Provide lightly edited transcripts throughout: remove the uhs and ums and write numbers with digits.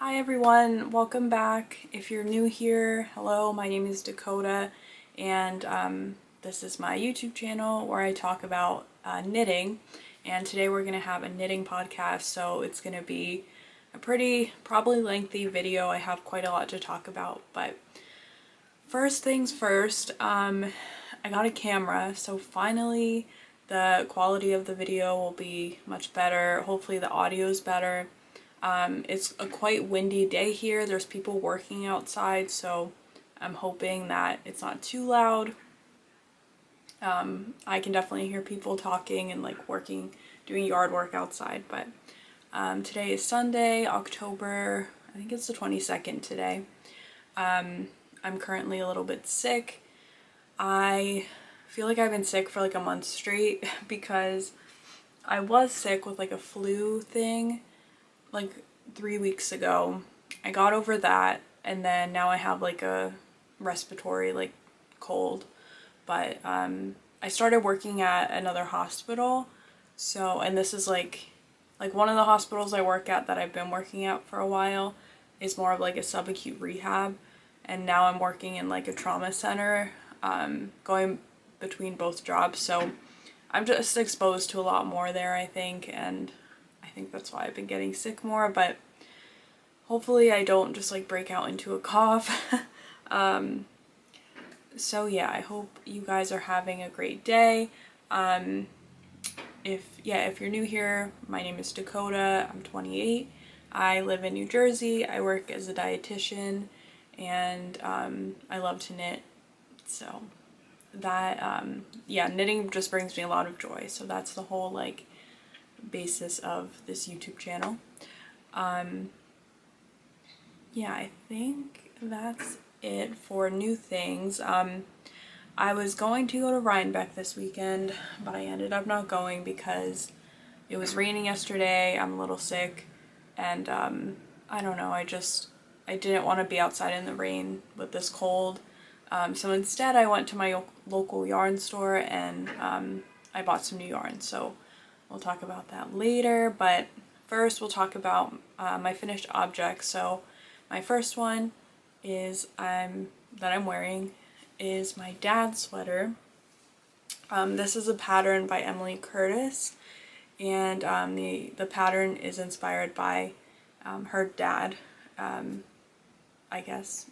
Hi everyone, welcome back. If you're new here, hello, my name is Dakota, and this is my YouTube channel where I talk about knitting, and today we're going to have a knitting podcast, so it's going to be a pretty, probably lengthy video. I have quite a lot to talk about, but first things first, I got a camera, so finally the quality of the video will be much better. Hopefully the audio is better. It's a quite windy day here. There's people working outside, so I'm hoping that it's not too loud. I can definitely hear people talking and like working, doing yard work outside, but today is Sunday, October, I think it's the 22nd today. I'm currently a little bit sick. I feel like I've been sick for like a month straight because I was sick with like a flu thing like 3 weeks ago. I got over that, and then now I have like a respiratory like cold, but I started working at another hospital, so, and this is like one of the hospitals I work at that I've been working at for a while is more of like a subacute rehab, and now I'm working in like a trauma center, going between both jobs, so I'm just exposed to a lot more there, I think, and I think that's why I've been getting sick more, but hopefully I don't just like break out into a cough. So yeah, I hope you guys are having a great day. If you're new here, my name is Dakota, I'm 28. I live in New Jersey, I work as a dietitian, and I love to knit, so that, knitting just brings me a lot of joy, so that's the whole like basis of this YouTube channel. I think that's it for new things. I was going to go to Rhinebeck this weekend, but I ended up not going because it was raining yesterday, I'm a little sick, and I don't know, I didn't want to be outside in the rain with this cold. So instead I went to my local yarn store and I bought some new yarn, so we'll talk about that later, but first we'll talk about my finished objects. So my first one is that I'm wearing is my dad's sweater. This is a pattern by Emily Curtis, and the pattern is inspired by her dad, I guess.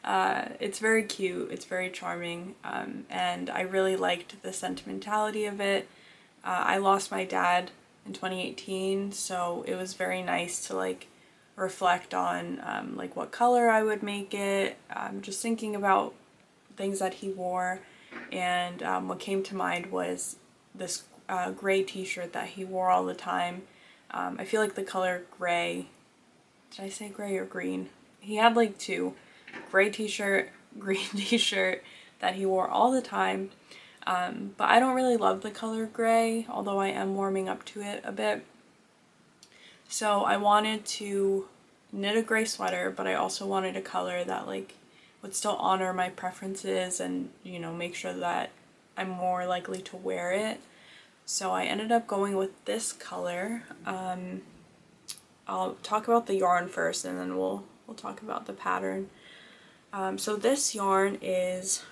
It's very cute, it's very charming, and I really liked the sentimentality of it. I lost my dad in 2018, so it was very nice to like reflect on like what color I would make it, just thinking about things that he wore, and what came to mind was this gray t-shirt that he wore all the time. I feel like the color gray, did I say gray or green? He had like two, gray t-shirt, green t-shirt that he wore all the time. But I don't really love the color gray, although I am warming up to it a bit. So I wanted to knit a gray sweater, but I also wanted a color that like would still honor my preferences and, you know, make sure that I'm more likely to wear it. So I ended up going with this color. I'll talk about the yarn first, and then we'll talk about the pattern. So this yarn is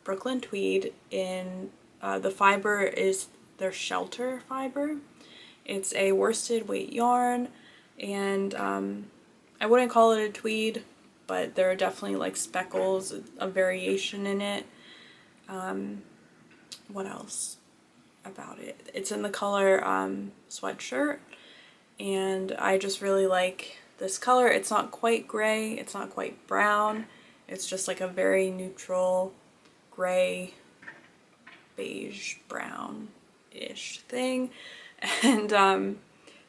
Brooklyn Tweed. In the fiber is their shelter fiber. It's a worsted weight yarn, and I wouldn't call it a tweed, but there are definitely like speckles, a variation in it. What else about it? It's in the color sweatshirt, and I just really like this color. It's not quite gray, it's not quite brown, it's just like a very neutral gray, beige, brown-ish thing, and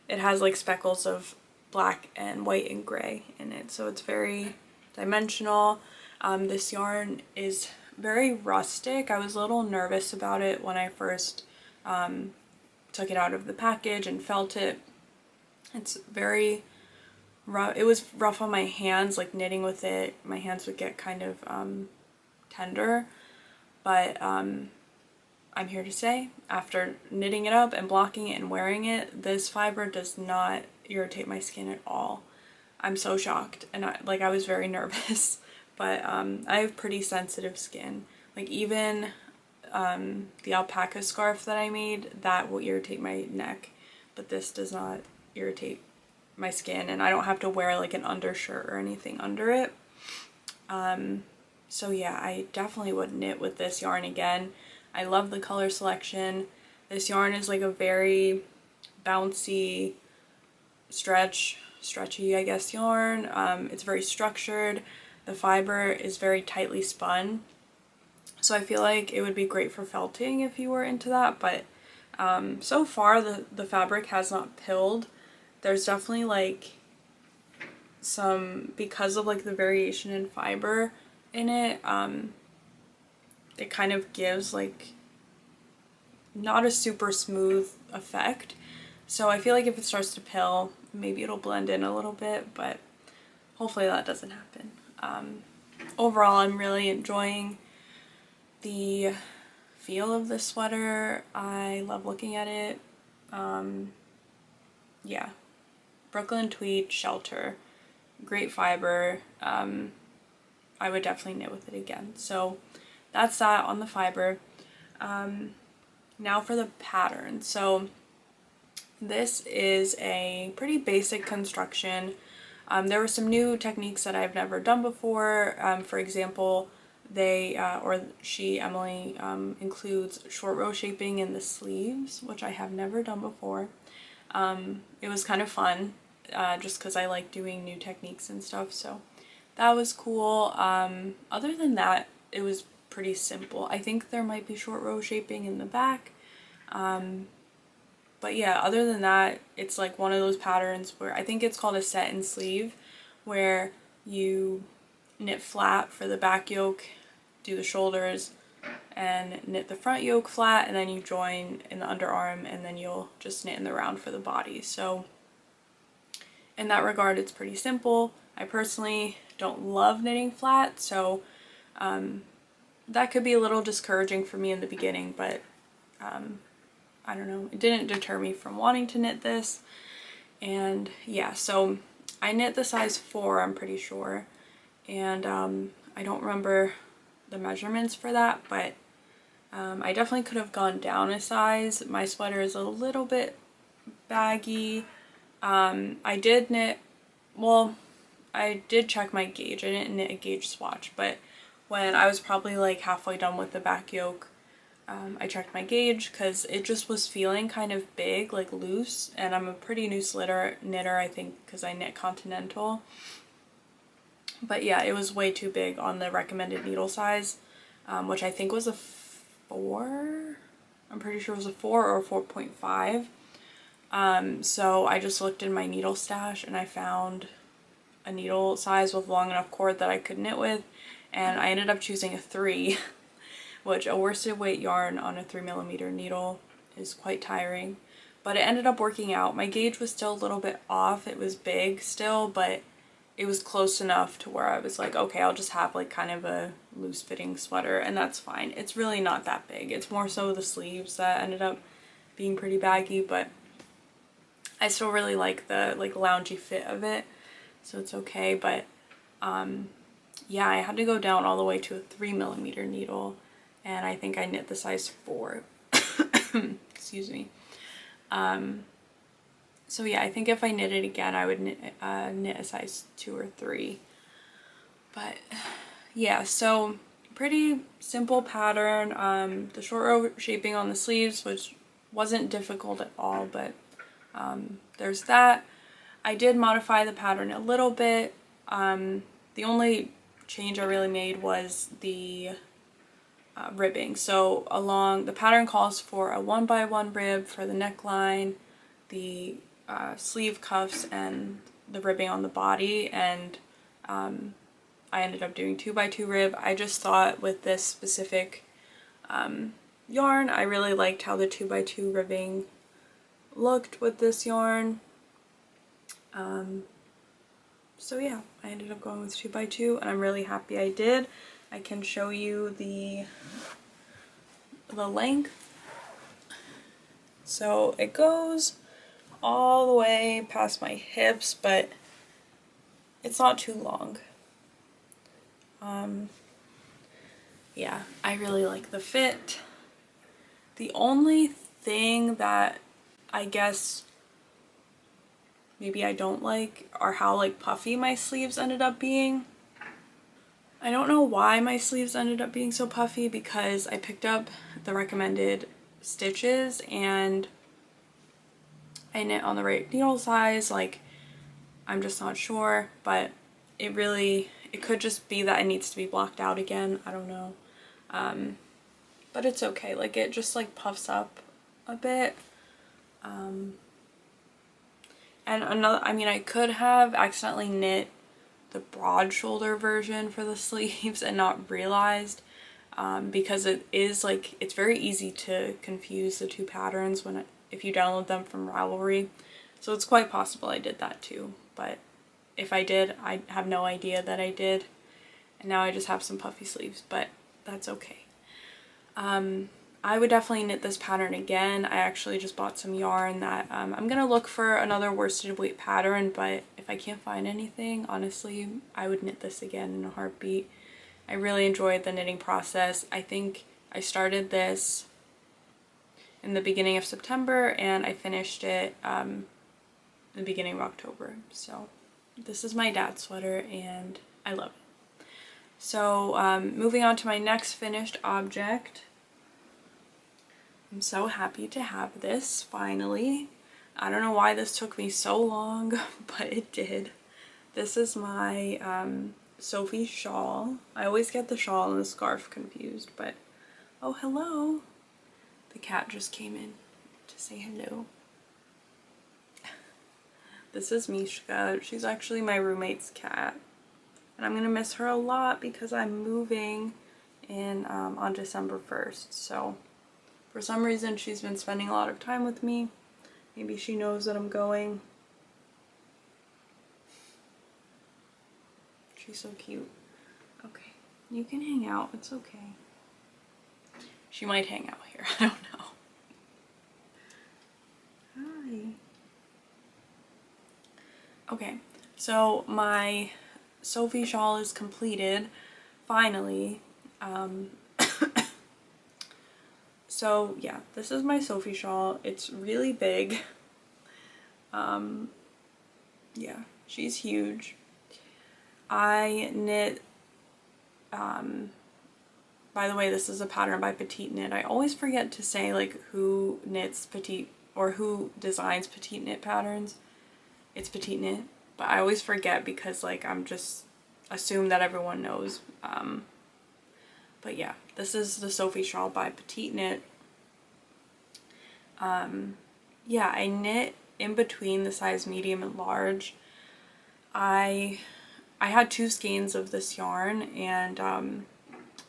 it has like speckles of black and white and gray in it, so it's very dimensional. This yarn is very rustic. I was a little nervous about it when I first took it out of the package and felt it. It's very rough. It was rough on my hands, like knitting with it. My hands would get kind of tender, but I'm here to say, after knitting it up and blocking it and wearing it, this fiber does not irritate my skin at all. I'm so shocked, and I was very nervous, but I have pretty sensitive skin. Like even the alpaca scarf that I made, that will irritate my neck, but this does not irritate my skin, and I don't have to wear like an undershirt or anything under it. So yeah, I definitely would knit with this yarn again. I love the color selection. This yarn is like a very bouncy, stretchy, I guess, yarn. It's very structured. The fiber is very tightly spun. So I feel like it would be great for felting if you were into that, but so far the fabric has not pilled. There's definitely like some, because of like the variation in fiber in it, it kind of gives like not a super smooth effect. So I feel like if it starts to pill, maybe it'll blend in a little bit, but hopefully that doesn't happen. Overall, I'm really enjoying the feel of this sweater. I love looking at it. Yeah, Brooklyn tweed shelter, great fiber. I would definitely knit with it again. So that's that on the fiber. Now for the pattern. So this is a pretty basic construction. There were some new techniques that I've never done before. For example, Emily, includes short row shaping in the sleeves, which I have never done before. It was kind of fun, just because I like doing new techniques and stuff, so that was cool. Other than that, it was pretty simple. I think there might be short row shaping in the back, but yeah, other than that, it's like one of those patterns where I think it's called a set and sleeve, where you knit flat for the back yoke, do the shoulders, and knit the front yoke flat, and then you join in the underarm, and then you'll just knit in the round for the body. So in that regard, it's pretty simple. I personally don't love knitting flat, so that could be a little discouraging for me in the beginning, but I don't know, it didn't deter me from wanting to knit this. And yeah, so I knit the size 4, I'm pretty sure, and I don't remember the measurements for that, but I definitely could have gone down a size. My sweater is a little bit baggy. I did knit, well, I did check my gauge. I didn't knit a gauge swatch, but when I was probably like halfway done with the back yoke, I checked my gauge because it just was feeling kind of big, like loose, and I'm a pretty loose knitter, I think, because I knit Continental. But yeah, it was way too big on the recommended needle size, which I think was a 4. I'm pretty sure it was a 4 or a 4.5. So I just looked in my needle stash and I found a needle size with long enough cord that I could knit with, and I ended up choosing a 3, which a worsted weight yarn on a 3mm needle is quite tiring. But it ended up working out. My gauge was still a little bit off. It was big still, but it was close enough to where I was like, okay, I'll just have like kind of a loose fitting sweater, and that's fine. It's really not that big. It's more so the sleeves that ended up being pretty baggy, but I still really like the like loungy fit of it, so it's okay. But yeah, I had to go down all the way to a 3mm needle, and I think I knit the size 4. Excuse me. So yeah, I think if I knit it again, I would knit a size 2 or 3. But yeah, so pretty simple pattern. The short row shaping on the sleeves, which wasn't difficult at all, but there's that. I did modify the pattern a little bit. The only change I really made was the ribbing. So along the pattern calls for a 1x1 rib for the neckline, the sleeve cuffs, and the ribbing on the body, and I ended up doing 2x2 rib. I just thought with this specific yarn, I really liked how the 2x2 ribbing looked with this yarn. So yeah, I ended up going with 2x2, and I'm really happy I did. I can show you the length. So it goes all the way past my hips, but it's not too long. Yeah, I really like the fit. The only thing that I guess maybe I don't like are how like puffy my sleeves ended up being. I don't know why my sleeves ended up being so puffy, because I picked up the recommended stitches and I knit on the right needle size. Like, I'm just not sure, but it could just be that it needs to be blocked out again. I don't know. But it's okay. Like, it just like puffs up a bit. And another, I mean, I could have accidentally knit the broad shoulder version for the sleeves and not realized, because it is like, it's very easy to confuse the two patterns if you download them from Ravelry. So it's quite possible I did that too, but if I did, I have no idea that I did, and now I just have some puffy sleeves, but that's okay. I would definitely knit this pattern again. I actually just bought some yarn that I'm gonna look for another worsted weight pattern, but if I can't find anything, honestly, I would knit this again in a heartbeat. I really enjoyed the knitting process. I think I started this in the beginning of September and I finished it in the beginning of October. So this is my dad's sweater and I love it. So moving on to my next finished object. I'm so happy to have this finally. I don't know why this took me so long, but it did. This is my Sophie shawl. I always get the shawl and the scarf confused, but oh, hello. The cat just came in to say hello. This is Mishka. She's actually my roommate's cat. And I'm gonna miss her a lot because I'm moving in on December 1st. So for some reason she's been spending a lot of time with me. Maybe she knows that I'm going. She's so cute. Okay, you can hang out, it's okay. She might hang out here, I don't know. Hi. Okay, so my Sophie shawl is completed, finally. So yeah, this is my Sophie shawl. It's really big. Yeah, she's huge. I knit, by the way, this is a pattern by Petite knit. I always forget to say like who knits Petite or who designs Petite knit patterns. It's Petite knit, but I always forget because like I'm just assume that everyone knows. But yeah, this is the Sophie shawl by Petite knit. Yeah, I knit in between the size medium and large. I had 2 skeins of this yarn, and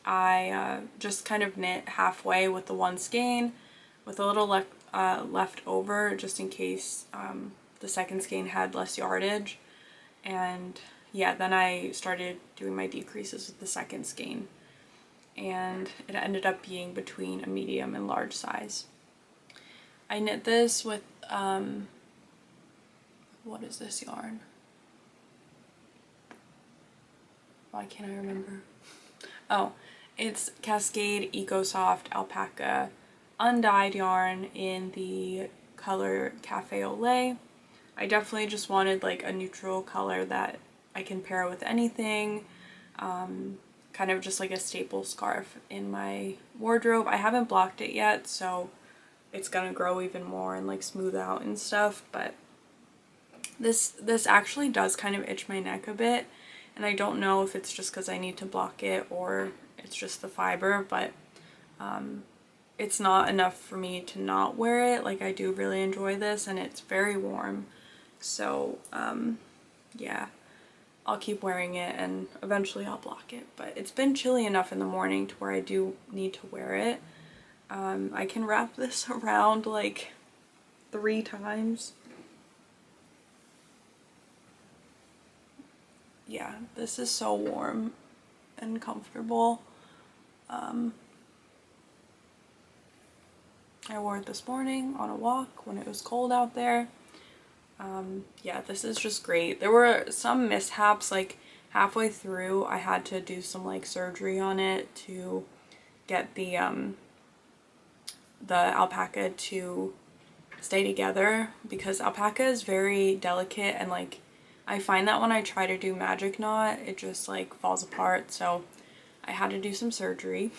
I just kind of knit halfway with the 1 skein with a little left over just in case the second skein had less yardage. And yeah, then I started doing my decreases with the second skein, and it ended up being between a medium and large size. I knit this with what is this yarn? Why can't I remember? Oh, it's Cascade EcoSoft Alpaca undyed yarn in the color Cafe au Lait. I definitely just wanted like a neutral color that I can pair with anything. Kind of just like a staple scarf in my wardrobe. I haven't blocked it yet, so it's gonna grow even more and like smooth out and stuff, but this actually does kind of itch my neck a bit, and I don't know if it's just because I need to block it or it's just the fiber, but it's not enough for me to not wear it. Like, I do really enjoy this and it's very warm, so yeah, I'll keep wearing it and eventually I'll block it, but it's been chilly enough in the morning to where I do need to wear it. I can wrap this around like 3 times. Yeah, this is so warm and comfortable. I wore it this morning on a walk when it was cold out there. Yeah, this is just great. There were some mishaps, like halfway through I had to do some like surgery on it to get the alpaca to stay together, because alpaca is very delicate, and like I find that when I try to do magic knot it just like falls apart, so I had to do some surgery.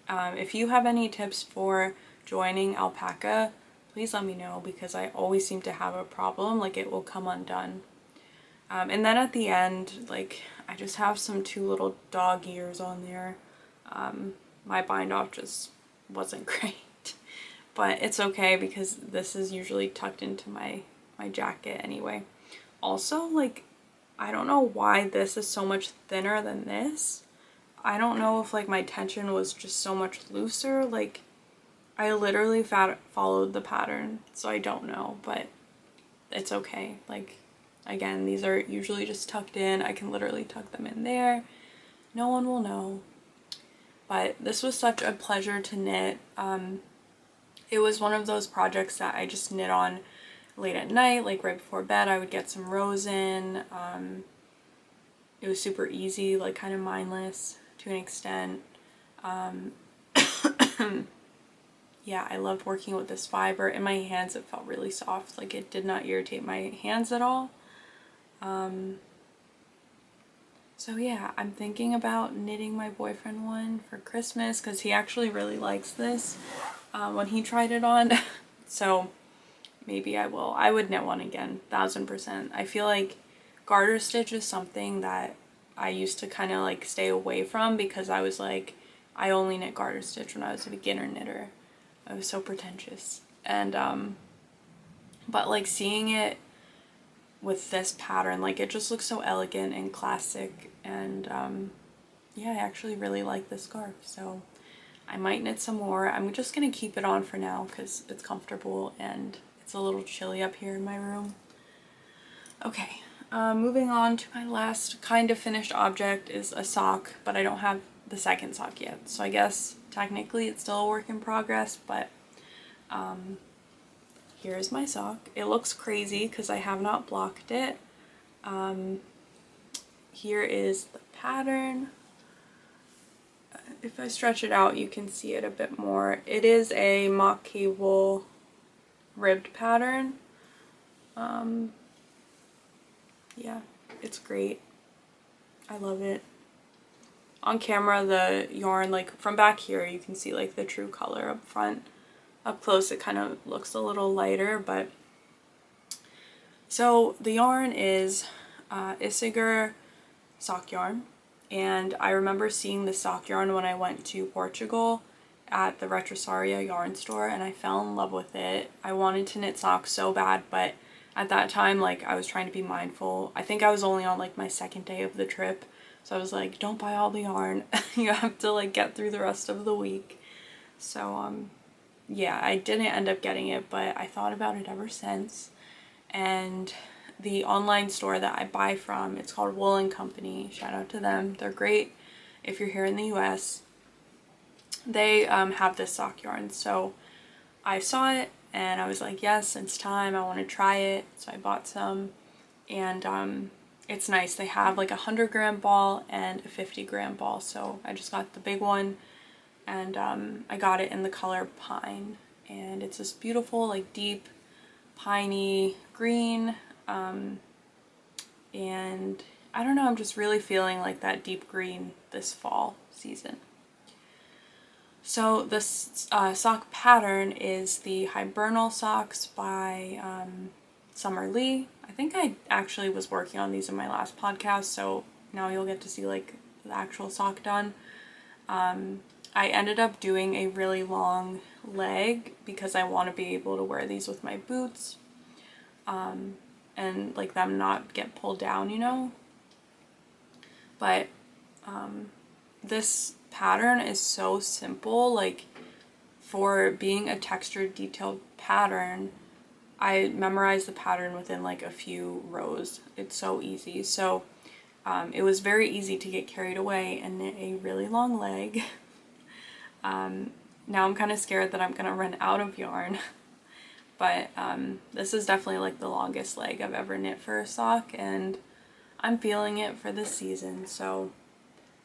If you have any tips for joining alpaca, please let me know, because I always seem to have a problem, like it will come undone. And then at the end, like I just have some 2 little dog ears on there. My bind off just wasn't great, but it's okay because this is usually tucked into my jacket anyway. Also, like, I don't know why this is so much thinner than this. I don't know if like my tension was just so much looser. Like, I literally followed the pattern, so I don't know, but it's okay. Like, again, these are usually just tucked in. I can literally tuck them in there. No one will know. But this was such a pleasure to knit. It was one of those projects that I just knit on late at night, like right before bed. I would get some rows in. It was super easy, like kind of mindless to an extent. Yeah, I loved working with this fiber. In my hands it felt really soft, like it did not irritate my hands at all. So yeah, I'm thinking about knitting my boyfriend one for Christmas, because he actually really likes this when he tried it on. So maybe I will. I would knit one again, 1000%. I feel like garter stitch is something that I used to kind of like stay away from, because I was like, I only knit garter stitch when I was a beginner knitter. I was so pretentious. And but like seeing it with this pattern, like it just looks so elegant and classic, and yeah, I actually really like this scarf, so I might knit some more. I'm just gonna keep it on for now because it's comfortable and it's a little chilly up here in my room. Okay, moving on to my last kind of finished object is a sock, but I don't have the second sock yet, so I guess technically it's still a work in progress, but here is my sock. It looks crazy because I have not blocked it. Here is the pattern. If I stretch it out, you can see it a bit more. It is a mock cable ribbed pattern. Yeah, it's great. I love it. On camera, the yarn, like from back here, you can see like the true color up front. Up close it kind of looks a little lighter, but so the yarn is Isiger sock yarn, and I remember seeing the sock yarn when I went to Portugal at the Retrosaria yarn store, and I fell in love with it. I wanted to knit socks so bad, but at that time, like, I was trying to be mindful. I think I was only on like my second day of the trip, so I was like, don't buy all the yarn. You have to like get through the rest of the week. So yeah, I didn't end up getting it, but I thought about it ever since. And the online store that I buy from, it's called Wool & Company. Shout out to them. They're great if you're here in the US. They have this sock yarn. So I saw it and I was like, yes, it's time. I want to try it. So I bought some, and it's nice. They have like a 100-gram ball and a 50-gram ball. So I just got the big one. And I got it in the color Pine, and it's this beautiful, like, deep piney green, and I don't know, I'm just really feeling like that deep green this fall season. So this sock pattern is the Hibernal socks by Summer Lee. I think I actually was working on these in my last podcast, so now you'll get to see like the actual sock done. I ended up doing a really long leg because I want to be able to wear these with my boots, and like them not get pulled down, you know. But this pattern is so simple. Like, for being a textured detailed pattern, I memorized the pattern within like a few rows. It's so easy. So it was very easy to get carried away and knit a really long leg. Now I'm kind of scared that I'm gonna run out of yarn, but this is definitely like the longest leg I've ever knit for a sock, and I'm feeling it for this season. So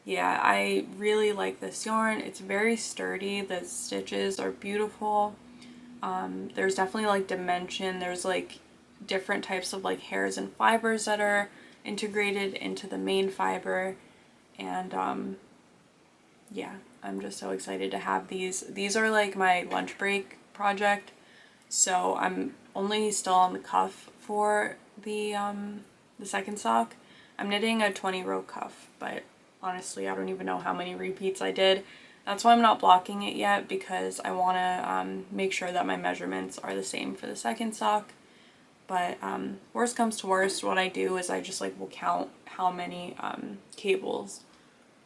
yeah, I really like this yarn. It's very sturdy. The stitches are beautiful. There's definitely like dimension. There's like different types of like hairs and fibers that are integrated into the main fiber, and yeah, I'm just so excited to have these. These are like my lunch break project, so I'm only still on the cuff for the second sock. I'm knitting a 20 row cuff, but honestly I don't even know how many repeats I did. That's why I'm not blocking it yet, because I want to make sure that my measurements are the same for the second sock. But worst comes to worst, what I do is I just like will count how many cables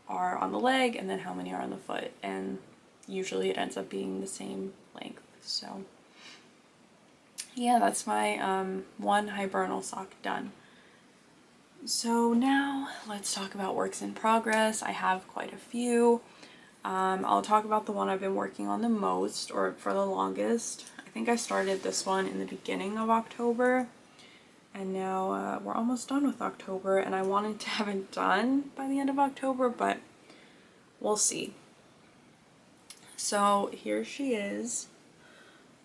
are on the leg and then how many are on the foot, and usually it ends up being the same length. So yeah, that's my one Hibernal sock done. So now let's talk about works in progress. I have quite a few. I'll talk about the one I've been working on the most, or for the longest. I think I started this one in the beginning of October, and now we're almost done with October, and I wanted to have it done by the end of October, but we'll see. So here she is.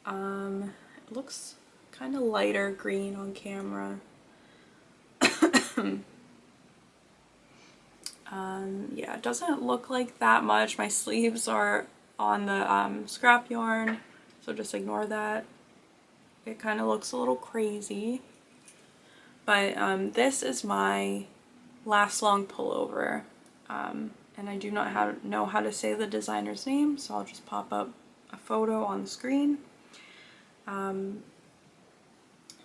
It looks kind of lighter green on camera. Yeah, it doesn't look like that much. My sleeves are on the scrap yarn, so just ignore that. It kind of looks a little crazy. But this is my Lastlong pullover, and I do not know how to say the designer's name, so I'll just pop up a photo on the screen.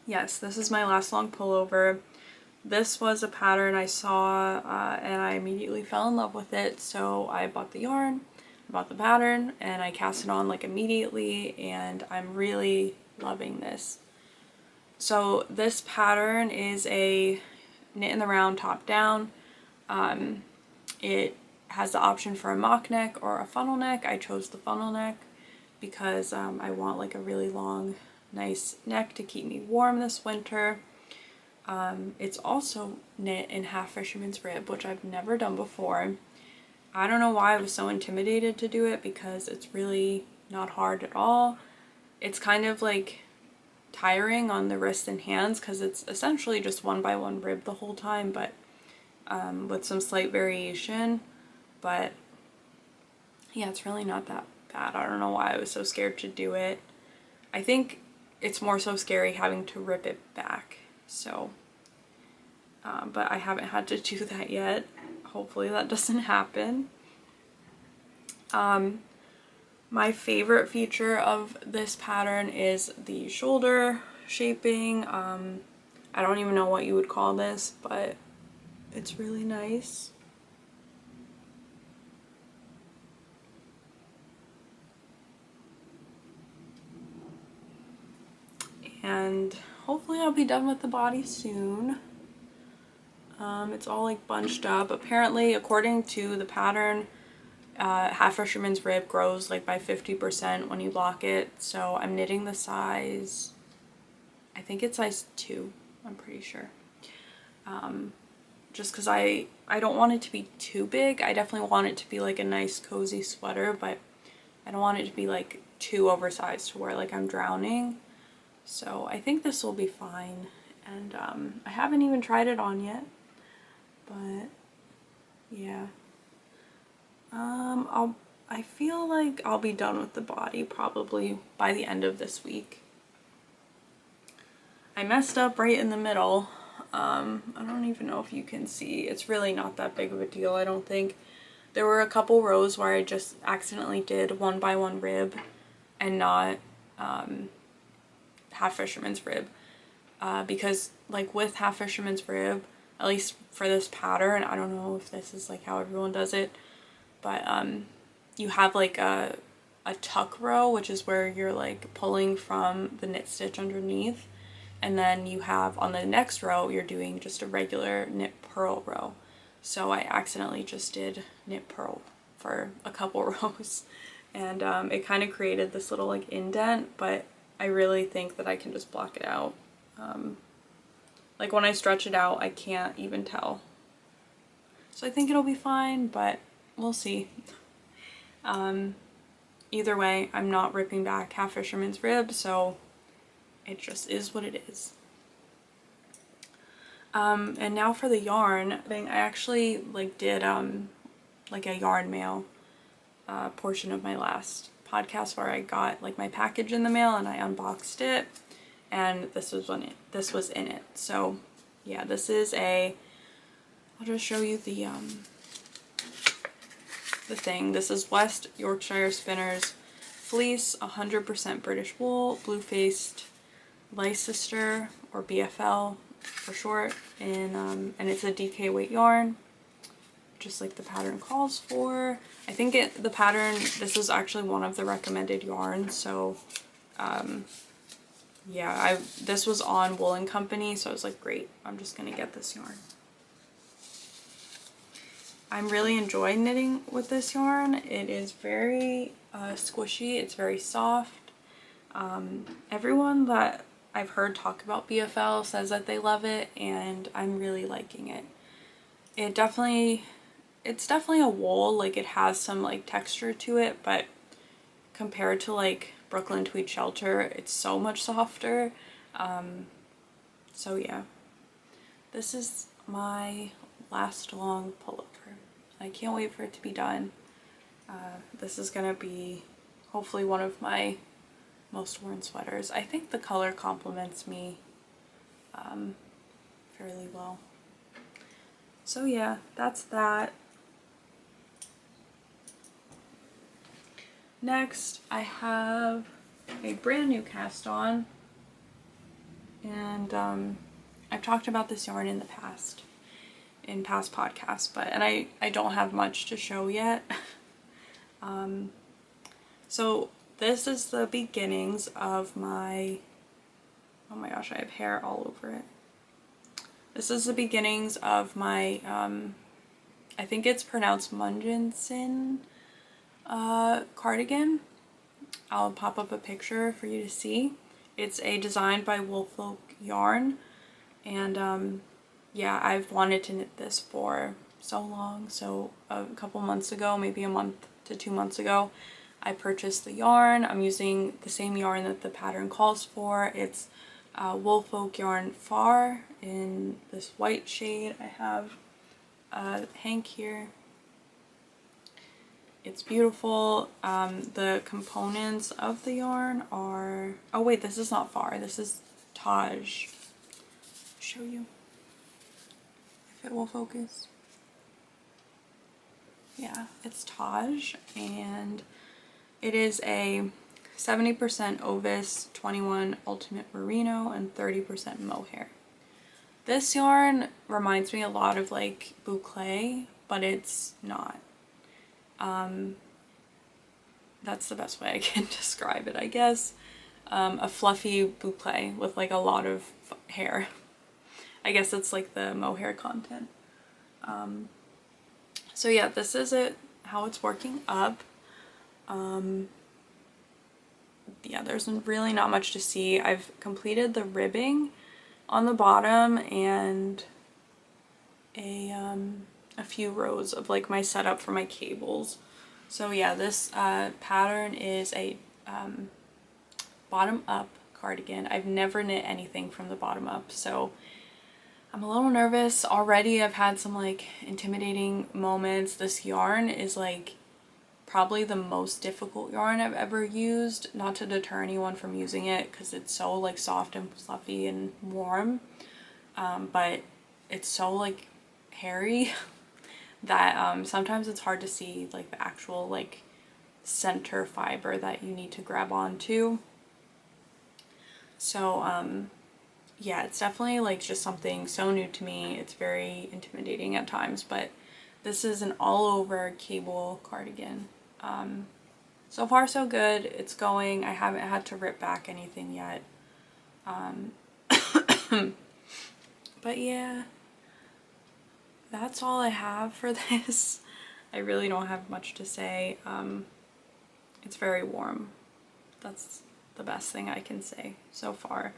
Yes, this is my Lastlong pullover. This was a pattern I saw and I immediately fell in love with it, so I bought the yarn, I bought the pattern, and I cast it on like immediately, and I'm really loving this. So this pattern is a knit in the round top down. It has the option for a mock neck or a funnel neck. I chose the funnel neck because I want like a really long, nice neck to keep me warm this winter. It's also knit in half fisherman's rib, which I've never done before. I don't know why I was so intimidated to do it, because it's really not hard at all. It's kind of like tiring on the wrists and hands because it's essentially just 1 by 1 rib the whole time, but with some slight variation. But yeah, it's really not that bad. I don't know why I was so scared to do it. I think it's more so scary having to rip it back. So, but I haven't had to do that yet. Hopefully that doesn't happen. My favorite feature of this pattern is the shoulder shaping. I don't even know what you would call this, but it's really nice. And hopefully I'll be done with the body soon. It's all like bunched up. Apparently, according to the pattern, half fisherman's rib grows like by 50% when you lock it. So I'm knitting the size, I think it's size 2, I'm pretty sure. Just because I don't want it to be too big. I definitely want it to be like a nice cozy sweater, but I don't want it to be like too oversized to where like I'm drowning. So I think this will be fine, and I haven't even tried it on yet, but yeah. I feel like I'll be done with the body probably by the end of this week. I messed up right in the middle. I don't even know if you can see. It's really not that big of a deal, I don't think. There were a couple rows where I just accidentally did 1 by 1 rib and not half fisherman's rib, because like with half fisherman's rib, at least for this pattern, I don't know if this is like how everyone does it, but you have like a tuck row, which is where you're like pulling from the knit stitch underneath, and then you have on the next row you're doing just a regular knit purl row. So I accidentally just did knit purl for a couple rows, and it kind of created this little like indent, but I really think that I can just block it out. Like when I stretch it out, I can't even tell. So I think it'll be fine, but we'll see. Either way, I'm not ripping back half fisherman's rib, so it just is what it is. And now for the yarn thing, I actually like did like a yarn mail portion of my last podcast where I got like my package in the mail and I unboxed it, and this was in it. So yeah, this is I'll just show you the thing. This is West Yorkshire Spinners fleece, 100% British wool, blue-faced Leicester, or BFL for short, and it's a DK weight yarn, just like the pattern calls for. I think the pattern, this is actually one of the recommended yarns, so yeah, this was on Wool & Company, so I was like, great, I'm just gonna get this yarn. I'm really enjoying knitting with this yarn. It is very squishy, it's very soft. Everyone that I've heard talk about BFL says that they love it, and I'm really liking it. It's definitely a wool, like it has some like texture to it, but compared to like Brooklyn Tweed Shelter, it's so much softer. So yeah, this is my Lastlong pullover. I can't wait for it to be done. This is gonna be hopefully one of my most worn sweaters. I think the color complements me fairly well. So yeah, that's that. Next, I have a brand new cast on, and I've talked about this yarn in the past, in past podcasts, and I don't have much to show yet. So this is the beginnings of my, oh my gosh, I have hair all over it. This is the beginnings of my, I think it's pronounced Mogensen cardigan. I'll pop up a picture for you to see. It's a design by WoolFolk yarn, and yeah, I've wanted to knit this for so long. So a couple months ago, maybe a month to 2 months ago, I purchased the yarn. I'm using the same yarn that the pattern calls for. It's WoolFolk yarn Far in this white shade. I have a hank here. It's beautiful. The components of the yarn are, oh wait, this is not Far, this is Taj. I'll show you if it will focus. Yeah, it's Taj, and it is a 70% Ovis, 21 Ultimate Merino, and 30% mohair. This yarn reminds me a lot of like boucle, but it's not. That's the best way I can describe it, I guess. A fluffy boucle with like a lot of hair. I guess it's like the mohair content. So yeah, this is it, how it's working up. Yeah, there's really not much to see. I've completed the ribbing on the bottom and a few rows of like my setup for my cables. So yeah, this pattern is a bottom up cardigan. I've never knit anything from the bottom up, so I'm a little nervous already. I've had some like intimidating moments. This yarn is like probably the most difficult yarn I've ever used, not to deter anyone from using it because it's so like soft and fluffy and warm, but it's so like hairy that sometimes it's hard to see like the actual like center fiber that you need to grab onto. So yeah, it's definitely like just something so new to me. It's very intimidating at times, but this is an all over cable cardigan. So far so good. It's going. I haven't had to rip back anything yet. But yeah, that's all I have for this. I really don't have much to say. It's very warm. That's the best thing I can say so far.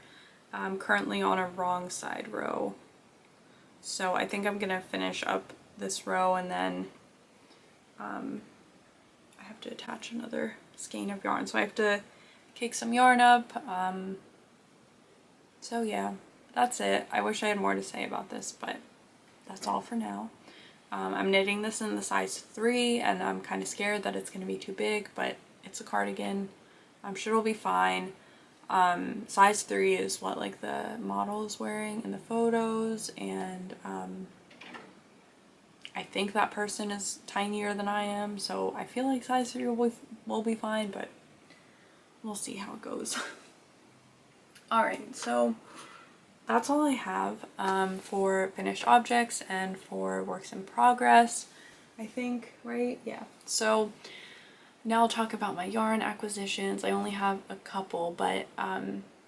I'm currently on a wrong side row, so I think I'm gonna finish up this row, and then I have to attach another skein of yarn, so I have to cake some yarn up. So yeah, that's it. I wish I had more to say about this, but that's all for now. I'm knitting this in the size 3, and I'm kind of scared that it's going to be too big, but it's a cardigan. I'm sure it'll be fine. Size 3 is what like the model is wearing in the photos, and I think that person is tinier than I am, so I feel like size 3 will be fine, but we'll see how it goes. Alright, so that's all I have for finished objects and for works in progress, I think, right? Yeah. So now I'll talk about my yarn acquisitions. I only have a couple, but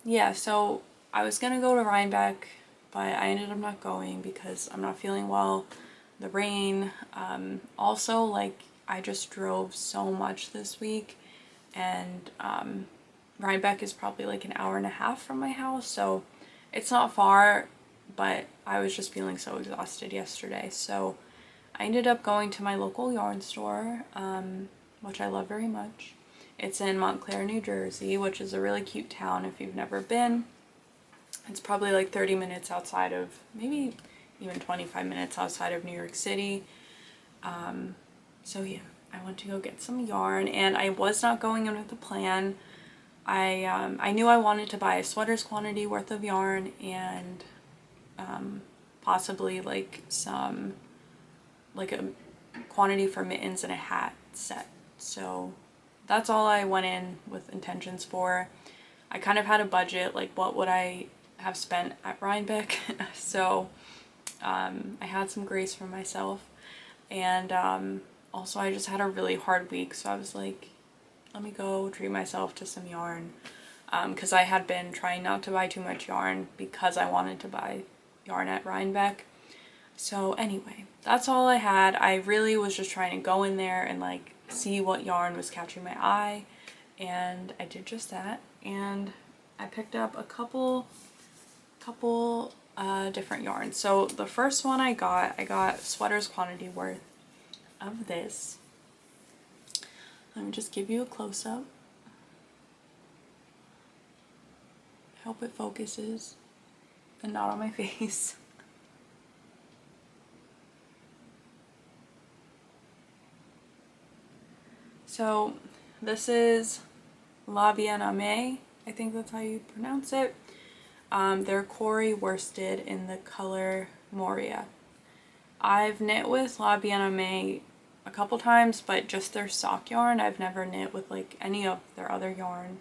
yeah, so I was gonna go to Rhinebeck, but I ended up not going because I'm not feeling well. The rain. Also, like, I just drove so much this week, and Rhinebeck is probably like an hour and a half from my house, so it's not far, but I was just feeling so exhausted yesterday. So I ended up going to my local yarn store, which I love very much. It's in Montclair, New Jersey, which is a really cute town if you've never been. It's probably like 30 minutes outside of, maybe even 25 minutes outside of New York City. So yeah, I went to go get some yarn, and I was not going in with a plan. I knew I wanted to buy a sweater's quantity worth of yarn, and possibly like a quantity for mittens and a hat set. So that's all I went in with intentions for. I kind of had a budget, like what would I have spent at Rhinebeck. So I had some grace for myself, and also I just had a really hard week, so I was like, let me go treat myself to some yarn, because I had been trying not to buy too much yarn because I wanted to buy yarn at Rhinebeck. So anyway, that's all I had. I really was just trying to go in there and like see what yarn was catching my eye, and I did just that, and I picked up a couple different yarns. So the first one I got sweater's quantity worth of this. Let me just give you a close-up. I hope it focuses and not on my face. So this is Lastlong, I think that's how you pronounce it. They're Corey worsted in the color Moria. I've knit with Lastlong a couple times, but just their sock yarn. I've never knit with like any of their other yarn.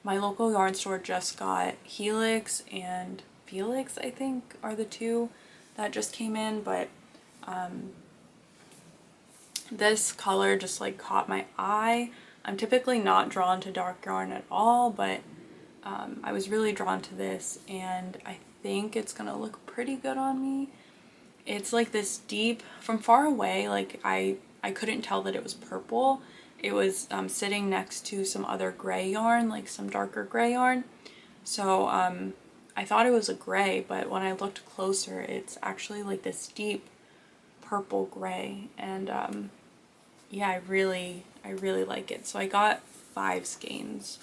My local yarn store just got Helix and Felix, I think, are the two that just came in, but this color just like caught my eye. I'm typically not drawn to dark yarn at all, but I was really drawn to this, and I think it's gonna look pretty good on me. It's like this deep, from far away, like I couldn't tell that it was purple. It was sitting next to some other gray yarn, like some darker gray yarn. So I thought it was a gray, but when I looked closer, it's actually like this deep purple gray, and yeah, I really like it. So I got 5 skeins.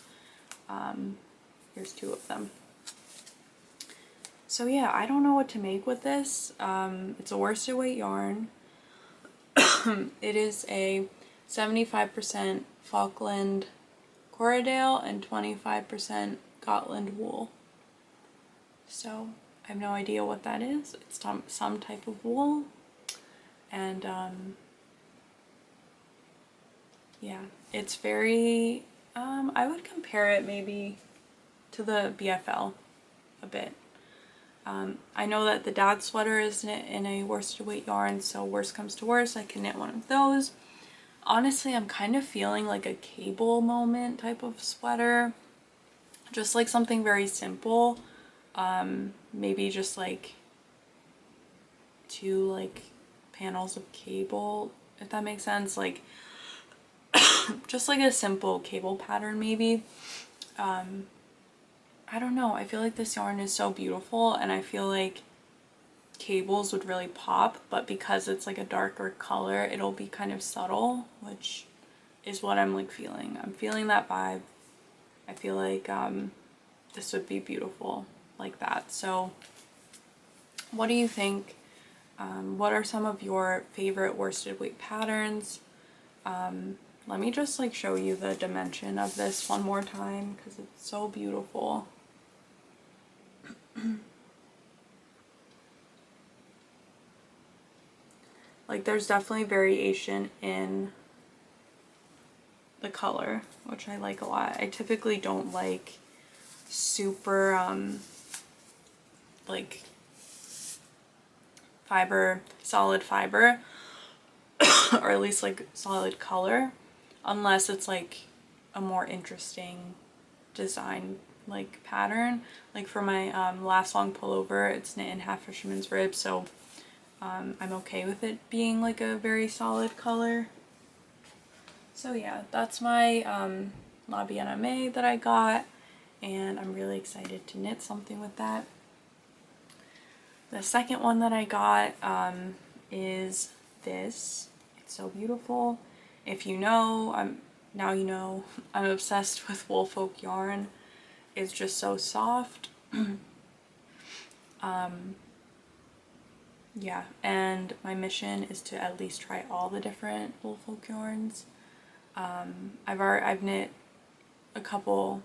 Here's 2 of them. So yeah, I don't know what to make with this. It's a worsted weight yarn. It is a 75% Falkland Corriedale and 25% Gotland wool. So I have no idea what that is. It's some type of wool, and yeah, it's very, I would compare it maybe to the BFL a bit. I know that the dad sweater is knit in a worsted weight yarn, so worst comes to worst, I can knit one of those. Honestly, I'm kind of feeling like a cable moment type of sweater, just like something very simple. Maybe just like 2 like panels of cable, if that makes sense, like just like a simple cable pattern maybe. I don't know, I feel like this yarn is so beautiful, and I feel like cables would really pop, but because it's like a darker color, it'll be kind of subtle, which is what I'm like feeling. I'm feeling that vibe. I feel like this would be beautiful like that. So what do you think? What are some of your favorite worsted weight patterns? Let me just like show you the dimension of this one more time because it's so beautiful. Like there's definitely variation in the color, which I like a lot. I typically don't like super like solid fiber or at least like solid color, unless it's like a more interesting design like pattern. Like for my Lastlong pullover, it's knit in half fisherman's rib, so I'm okay with it being like a very solid color. So yeah, that's my Ailbíona that I got, and I'm really excited to knit something with that. The second one that I got is this. It's so beautiful. If you know, now you know, I'm obsessed with WoolFolk yarn. It's just so soft. Yeah, and my mission is to at least try all the different WoolFolk yarns. I've knit a couple,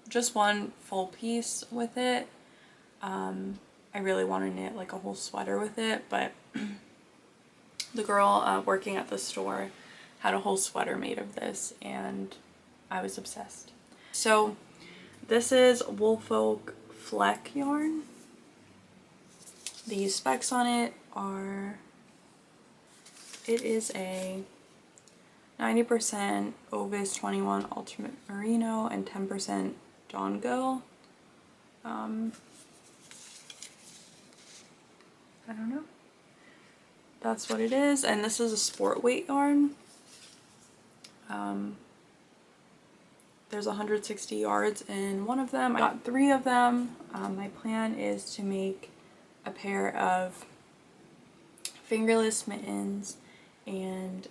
just one full piece with it. I really want to knit like a whole sweater with it, but the girl working at the store had a whole sweater made of this, and I was obsessed. So this is WoolFolk Fleck yarn. The specs on it are, it is a 90% Ovis 21 Ultimate Merino and 10% Dongo. I don't know. That's what it is, and this is a sport weight yarn. There's 160 yards in one of them. I got 3 of them. My plan is to make a pair of fingerless mittens and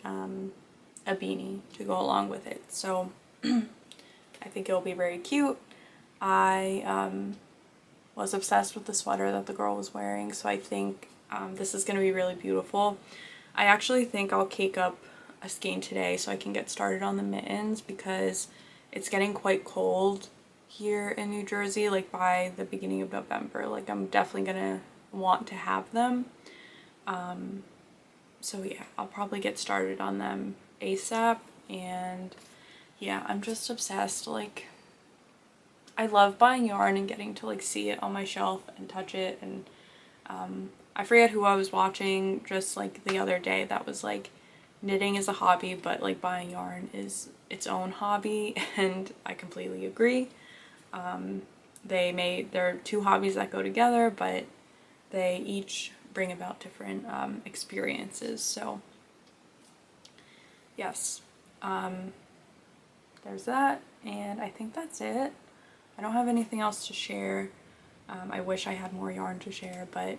a beanie to go along with it. So I think it'll be very cute. I was obsessed with the sweater that the girl was wearing, so I think this is going to be really beautiful. I actually think I'll cake up a skein today so I can get started on the mittens, because it's getting quite cold here in New Jersey, like by the beginning of November. Like I'm definitely gonna want to have them. So yeah, I'll probably get started on them ASAP, and yeah, I'm just obsessed. Like I love buying yarn and getting to like see it on my shelf and touch it, and I forget who I was watching just like the other day that was like, knitting is a hobby, but like buying yarn is its own hobby, and I completely agree. They're 2 hobbies that go together, but they each bring about different experiences. So yes, there's that, and I think that's it. I don't have anything else to share. I wish I had more yarn to share, but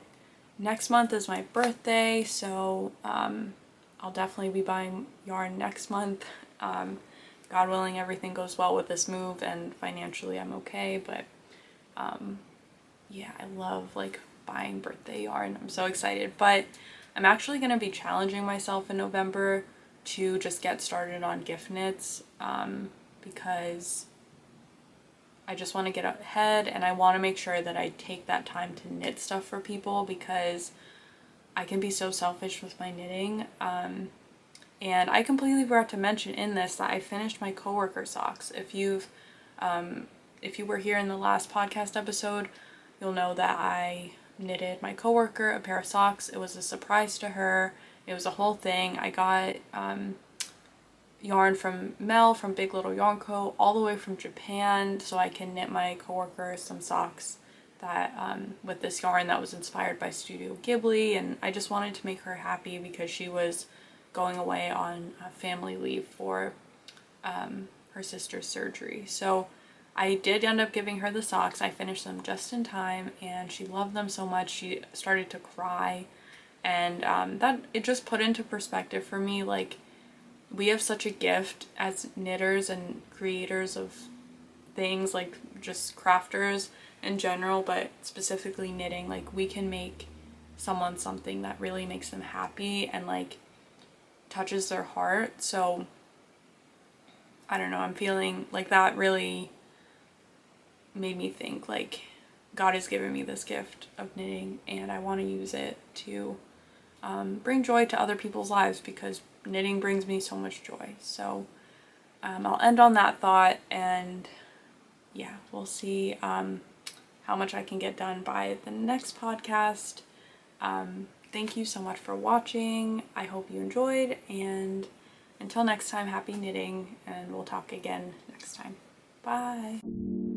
next month is my birthday, so I'll definitely be buying yarn next month. God willing, everything goes well with this move and financially I'm okay, but yeah, I love like buying birthday yarn. I'm so excited, but I'm actually going to be challenging myself in November to just get started on gift knits, because I just want to get ahead, and I want to make sure that I take that time to knit stuff for people, because I can be so selfish with my knitting. And I completely forgot to mention in this that I finished my coworker socks. If you were here in the last podcast episode, you'll know that I knitted my coworker a pair of socks. It was a surprise to her. It was a whole thing. I got yarn from Mel from Big Little Yarn Co. all the way from Japan, so I can knit my coworker some socks that with this yarn that was inspired by Studio Ghibli, and I just wanted to make her happy because she was going away on family leave for her sister's surgery. So I did end up giving her the socks. I finished them just in time, and she loved them so much she started to cry. And that it just put into perspective for me, like, we have such a gift as knitters and creators of things, like just crafters in general, but specifically knitting. Like, we can make someone something that really makes them happy and like touches their heart. So I don't know, I'm feeling like that really made me think like God has given me this gift of knitting, and I want to use it to bring joy to other people's lives, because knitting brings me so much joy. So I'll end on that thought, and yeah, we'll see how much I can get done by the next podcast. Thank you so much for watching. I hope you enjoyed, and until next time, happy knitting, and we'll talk again next time. Bye.